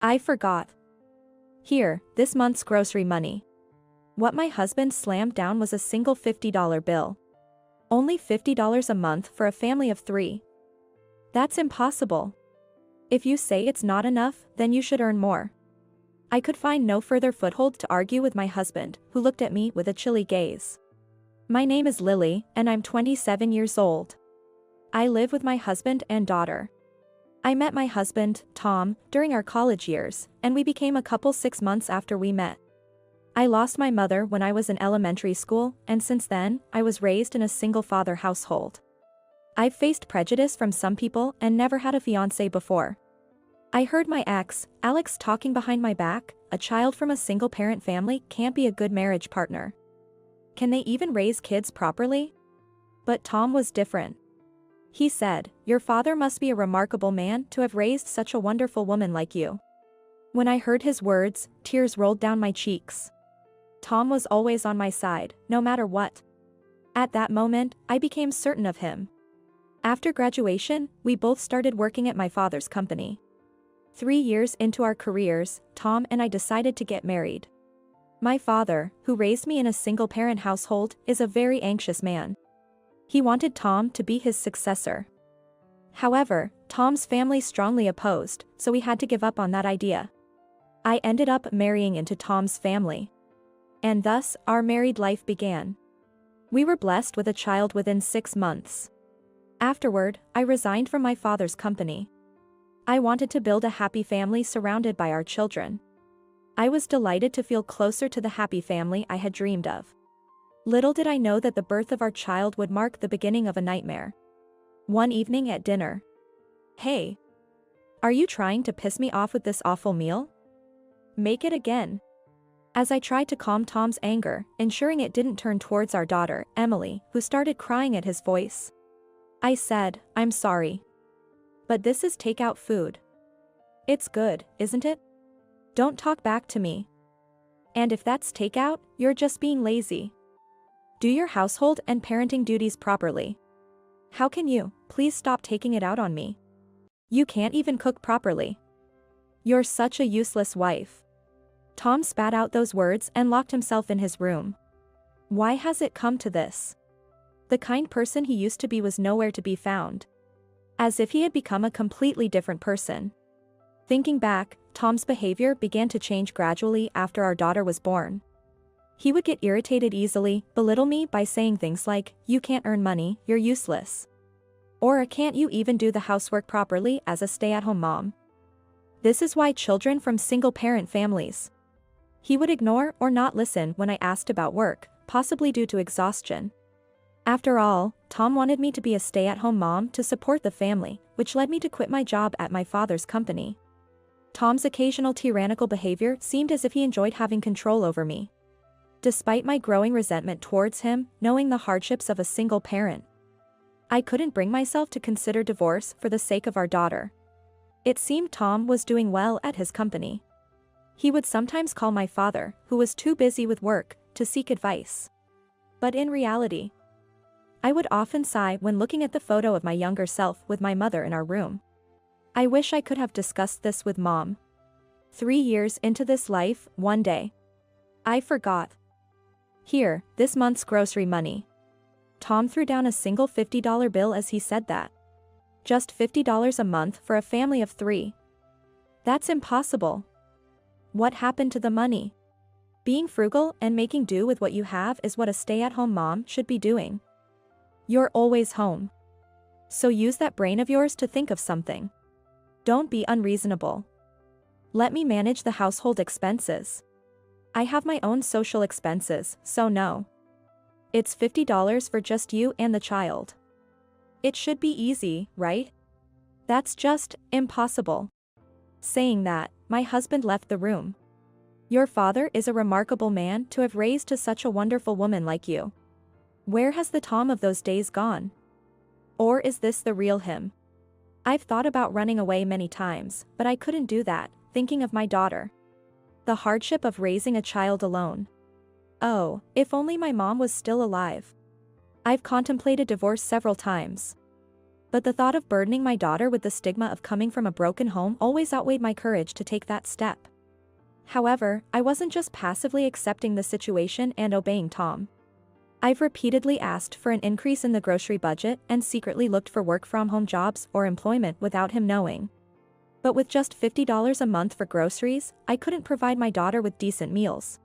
I forgot. Here, this month's grocery money. What my husband slammed down was a single $50 bill. Only $50 a month for a family of 3. That's impossible. If you say it's not enough, then you should earn more. I could find no further foothold to argue with my husband, who looked at me with a chilly gaze. My name is Lily, and I'm 27 years old. I live with my husband and daughter. I met my husband, Tom, during our college years, and we became a couple 6 months after we met. I lost my mother when I was in elementary school, and since then, I was raised in a single-father household. I've faced prejudice from some people and never had a fiancé before. I heard my ex, Alex, talking behind my back, a child from a single-parent family can't be a good marriage partner. Can they even raise kids properly? But Tom was different. He said, "Your father must be a remarkable man to have raised such a wonderful woman like you." When I heard his words, tears rolled down my cheeks. Tom was always on my side, no matter what. At that moment, I became certain of him. After graduation, we both started working at my father's company. 3 years into our careers, Tom and I decided to get married. My father, who raised me in a single-parent household, is a very anxious man. He wanted Tom to be his successor. However, Tom's family strongly opposed, so we had to give up on that idea. I ended up marrying into Tom's family. And thus, our married life began. We were blessed with a child within 6 months. Afterward, I resigned from my father's company. I wanted to build a happy family surrounded by our children. I was delighted to feel closer to the happy family I had dreamed of. Little did I know that the birth of our child would mark the beginning of a nightmare. One evening at dinner. "Hey. Are you trying to piss me off with this awful meal? Make it again." As I tried to calm Tom's anger, ensuring it didn't turn towards our daughter, Emily, who started crying at his voice, I said, "I'm sorry. But this is takeout food. It's good, isn't it? Don't talk back to me. And if that's takeout, you're just being lazy. Do your household and parenting duties properly. How can you, please stop taking it out on me? You can't even cook properly. You're such a useless wife." Tom spat out those words and locked himself in his room. Why has it come to this? The kind person he used to be was nowhere to be found. As if he had become a completely different person. Thinking back, Tom's behavior began to change gradually after our daughter was born. He would get irritated easily, belittle me by saying things like, "You can't earn money, you're useless." Or, "Can't you even do the housework properly as a stay-at-home mom?" This is why children from single-parent families. He would ignore or not listen when I asked about work, possibly due to exhaustion. After all, Tom wanted me to be a stay-at-home mom to support the family, which led me to quit my job at my father's company. Tom's occasional tyrannical behavior seemed as if he enjoyed having control over me. Despite my growing resentment towards him, knowing the hardships of a single parent, I couldn't bring myself to consider divorce for the sake of our daughter. It seemed Tom was doing well at his company. He would sometimes call my father, who was too busy with work, to seek advice. But in reality, I would often sigh when looking at the photo of my younger self with my mother in our room. I wish I could have discussed this with Mom. 3 years into this life, one day. I forgot. Here, this month's grocery money. Tom threw down a single $50 bill as he said that. Just $50 a month for a family of 3. That's impossible. What happened to the money? Being frugal and making do with what you have is what a stay-at-home mom should be doing. You're always home. So use that brain of yours to think of something. Don't be unreasonable. Let me manage the household expenses. I have my own social expenses, so no. It's $50 for just you and the child. It should be easy, right? That's just impossible. Saying that, my husband left the room. Your father is a remarkable man to have raised to such a wonderful woman like you. Where has the Tom of those days gone? Or is this the real him? I've thought about running away many times, but I couldn't do that, thinking of my daughter. The hardship of raising a child alone. Oh, if only my mom was still alive. I've contemplated divorce several times. But the thought of burdening my daughter with the stigma of coming from a broken home always outweighed my courage to take that step. However, I wasn't just passively accepting the situation and obeying Tom. I've repeatedly asked for an increase in the grocery budget and secretly looked for work-from-home jobs or employment without him knowing. But with just $50 a month for groceries, I couldn't provide my daughter with decent meals.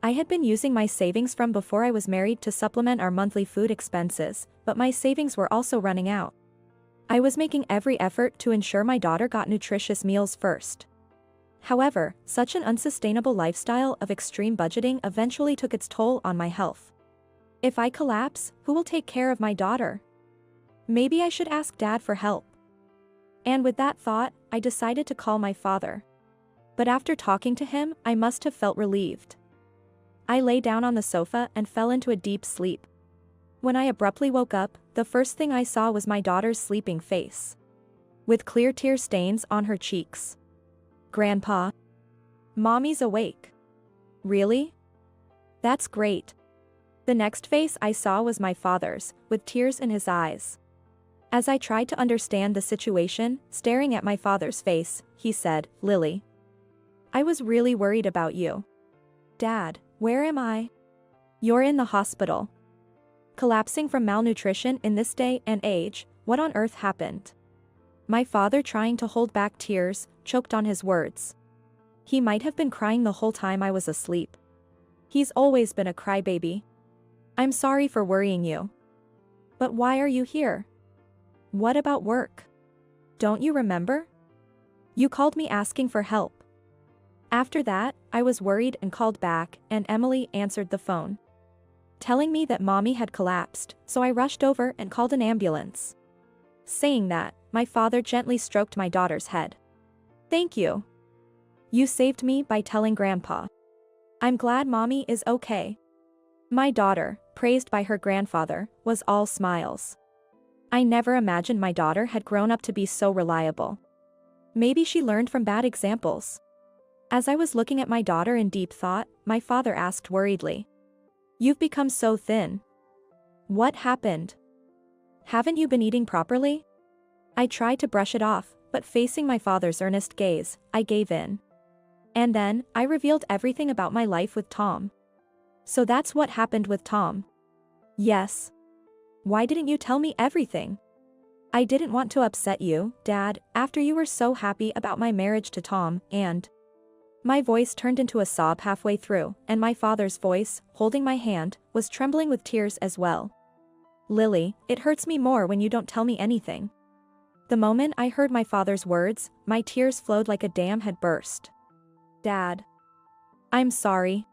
I had been using my savings from before I was married to supplement our monthly food expenses, but my savings were also running out. I was making every effort to ensure my daughter got nutritious meals first. However, such an unsustainable lifestyle of extreme budgeting eventually took its toll on my health. If I collapse, who will take care of my daughter? Maybe I should ask Dad for help. And with that thought, I decided to call my father. But after talking to him, I must have felt relieved. I lay down on the sofa and fell into a deep sleep. When I abruptly woke up, the first thing I saw was my daughter's sleeping face, with clear tear stains on her cheeks. Grandpa. Mommy's awake. Really? That's great. The next face I saw was my father's, with tears in his eyes. As I tried to understand the situation, staring at my father's face, he said, "Lily, I was really worried about you." "Dad, where am I?" "You're in the hospital. Collapsing from malnutrition in this day and age, what on earth happened?" My father, trying to hold back tears, choked on his words. He might have been crying the whole time I was asleep. He's always been a crybaby. "I'm sorry for worrying you. But why are you here? What about work? Don't you remember? You called me asking for help." After that, I was worried and called back, and Emily answered the phone, telling me that Mommy had collapsed, so I rushed over and called an ambulance. Saying that, my father gently stroked my daughter's head. "Thank you. You saved me by telling Grandpa. I'm glad Mommy is okay." My daughter, praised by her grandfather, was all smiles. I never imagined my daughter had grown up to be so reliable. Maybe she learned from bad examples. As I was looking at my daughter in deep thought, my father asked worriedly, "You've become so thin. What happened? Haven't you been eating properly?" I tried to brush it off, but facing my father's earnest gaze, I gave in. And then, I revealed everything about my life with Tom. "So that's what happened with Tom?" "Yes. Why didn't you tell me everything?" "I didn't want to upset you, Dad, after you were so happy about my marriage to Tom, and..." My voice turned into a sob halfway through, and my father's voice, holding my hand, was trembling with tears as well. "Lily, it hurts me more when you don't tell me anything." The moment I heard my father's words, my tears flowed like a dam had burst. "Dad. I'm sorry.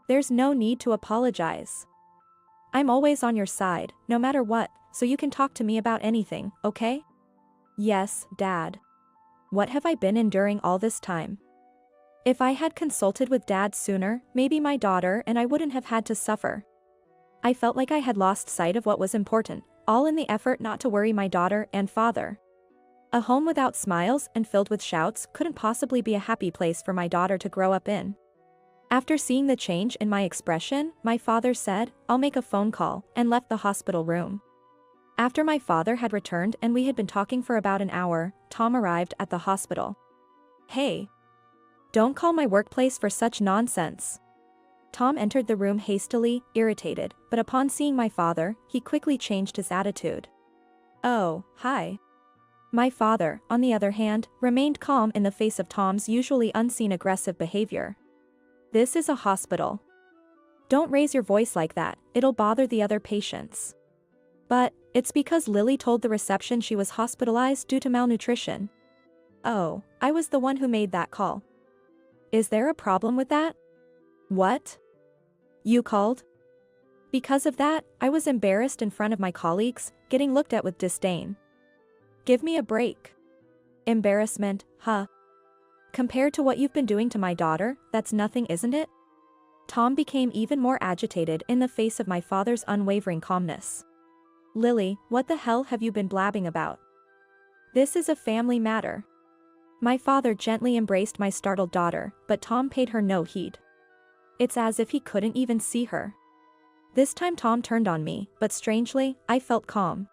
There's no need to apologize. I'm always on your side, no matter what, so you can talk to me about anything, okay?" "Yes, Dad. What have I been enduring all this time? If I had consulted with Dad sooner, maybe my daughter and I wouldn't have had to suffer." I felt like I had lost sight of what was important, all in the effort not to worry my daughter and father. A home without smiles and filled with shouts couldn't possibly be a happy place for my daughter to grow up in. After seeing the change in my expression, my father said, "I'll make a phone call," and left the hospital room. After my father had returned and we had been talking for about an hour, Tom arrived at the hospital. "Hey. Don't call my workplace for such nonsense." Tom entered the room hastily, irritated, but upon seeing my father, he quickly changed his attitude. "Oh, hi." My father, on the other hand, remained calm in the face of Tom's usually unseen aggressive behavior. "This is a hospital. Don't raise your voice like that, it'll bother the other patients." "But, it's because Lily told the reception she was hospitalized due to malnutrition." "Oh, I was the one who made that call." "Is there a problem with that?" "What? You called?" Because of that, I was embarrassed in front of my colleagues, getting looked at with disdain. Give me a break. Embarrassment, huh? Compared to what you've been doing to my daughter, that's nothing, isn't it? Tom became even more agitated in the face of my father's unwavering calmness. "Lily, what the hell have you been blabbing about? This is a family matter." My father gently embraced my startled daughter, but Tom paid her no heed. It's as if he couldn't even see her. This time Tom turned on me, but strangely, I felt calm.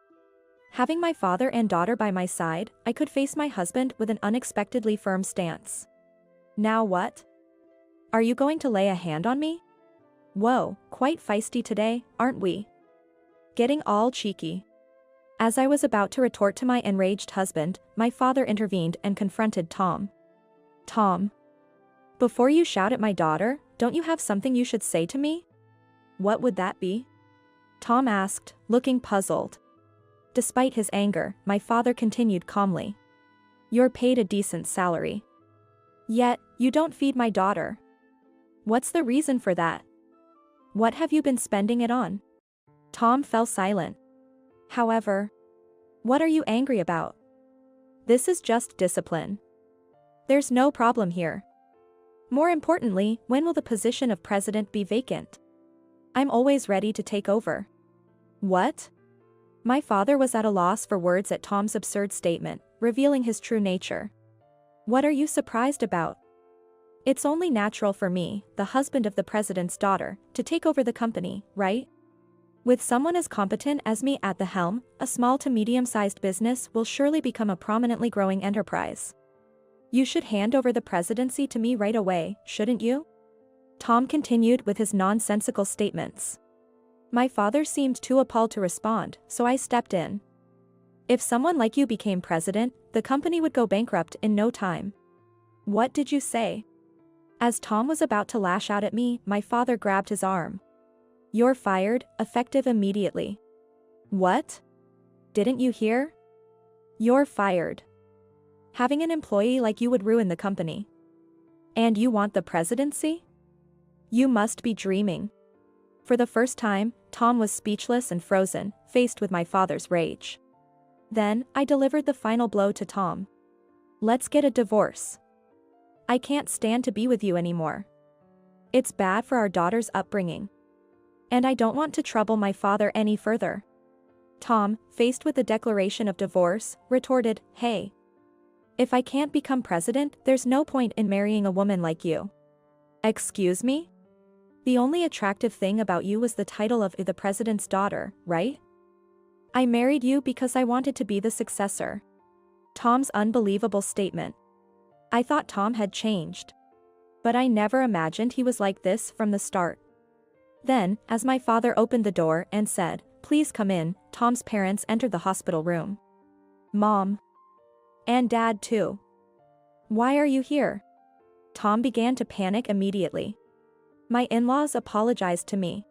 Having my father and daughter by my side, I could face my husband with an unexpectedly firm stance. Now what? Are you going to lay a hand on me? Whoa, quite feisty today, aren't we? Getting all cheeky. As I was about to retort to my enraged husband, my father intervened and confronted Tom. Tom. Before you shout at my daughter, don't you have something you should say to me? What would that be? Tom asked, looking puzzled. Despite his anger, my father continued calmly. You're paid a decent salary. Yet, you don't feed my daughter. What's the reason for that? What have you been spending it on? Tom fell silent. However, what are you angry about? This is just discipline. There's no problem here. More importantly, when will the position of president be vacant? I'm always ready to take over. What? My father was at a loss for words at Tom's absurd statement, revealing his true nature. What are you surprised about? It's only natural for me, the husband of the president's daughter, to take over the company, right? With someone as competent as me at the helm, a small to medium-sized business will surely become a prominently growing enterprise. You should hand over the presidency to me right away, shouldn't you? Tom continued with his nonsensical statements. My father seemed too appalled to respond, so I stepped in. If someone like you became president, the company would go bankrupt in no time. What did you say? As Tom was about to lash out at me, my father grabbed his arm. You're fired, effective immediately. What? Didn't you hear? You're fired. Having an employee like you would ruin the company. And you want the presidency? You must be dreaming. For the first time, Tom was speechless and frozen, faced with my father's rage. Then, I delivered the final blow to Tom. Let's get a divorce. I can't stand to be with you anymore. It's bad for our daughter's upbringing. And I don't want to trouble my father any further. Tom, faced with the declaration of divorce, retorted, Hey. If I can't become president, there's no point in marrying a woman like you. Excuse me? The only attractive thing about you was the title of the president's daughter, right? I married you because I wanted to be the successor. Tom's unbelievable statement. I thought Tom had changed. But I never imagined he was like this from the start. Then, as my father opened the door and said, Please come in, Tom's parents entered the hospital room. Mom. And Dad too. Why are you here? Tom began to panic immediately. My in-laws apologized to me.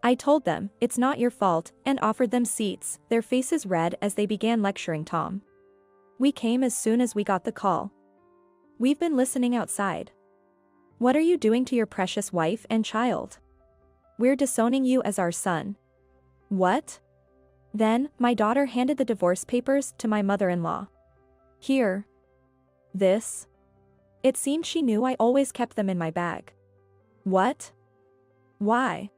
I told them, it's not your fault, and offered them seats, their faces red as they began lecturing Tom. We came as soon as we got the call. We've been listening outside. What are you doing to your precious wife and child? We're disowning you as our son. What? Then, my daughter handed the divorce papers to my mother-in-law. Here. This. It seemed she knew I always kept them in my bag. What? Why?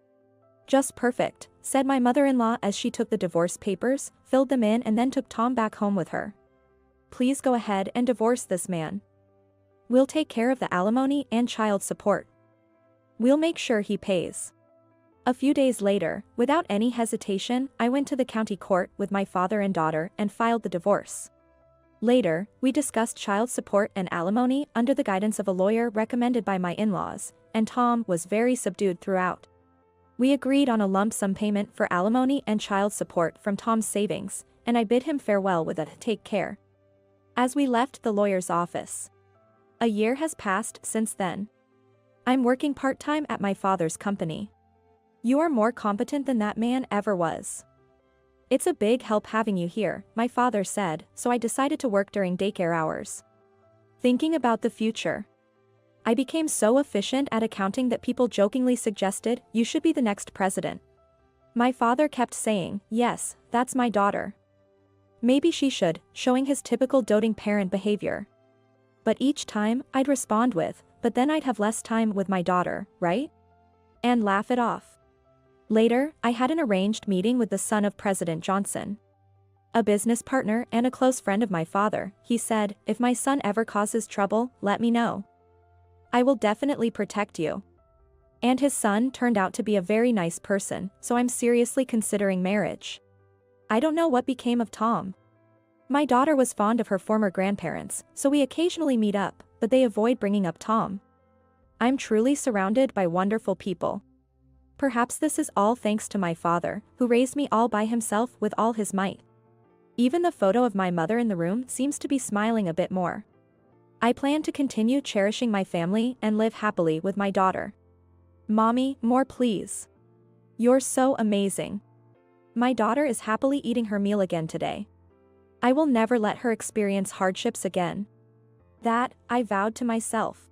Just perfect, said my mother-in-law as she took the divorce papers, filled them in and then took Tom back home with her. Please go ahead and divorce this man. We'll take care of the alimony and child support. We'll make sure he pays. A few days later, without any hesitation, I went to the county court with my father and daughter and filed the divorce. Later, we discussed child support and alimony under the guidance of a lawyer recommended by my in-laws, and Tom was very subdued throughout. We agreed on a lump sum payment for alimony and child support from Tom's savings, and I bid him farewell with a "take care" as we left the lawyer's office. A year has passed since then. I'm working part-time at my father's company. You are more competent than that man ever was. It's a big help having you here, my father said, so I decided to work during daycare hours. Thinking about the future. I became so efficient at accounting that people jokingly suggested, you should be the next president. My father kept saying, yes, that's my daughter. Maybe she should, showing his typical doting parent behavior. But each time, I'd respond with, but then I'd have less time with my daughter, right? And laugh it off. Later, I had an arranged meeting with the son of President Johnson. A business partner and a close friend of my father, he said, if my son ever causes trouble, let me know. I will definitely protect you. And his son turned out to be a very nice person, so I'm seriously considering marriage. I don't know what became of Tom. My daughter was fond of her former grandparents, so we occasionally meet up, but they avoid bringing up Tom. I'm truly surrounded by wonderful people. Perhaps this is all thanks to my father, who raised me all by himself with all his might. Even the photo of my mother in the room seems to be smiling a bit more. I plan to continue cherishing my family and live happily with my daughter. Mommy, more please. You're so amazing. My daughter is happily eating her meal again today. I will never let her experience hardships again. That, I vowed to myself.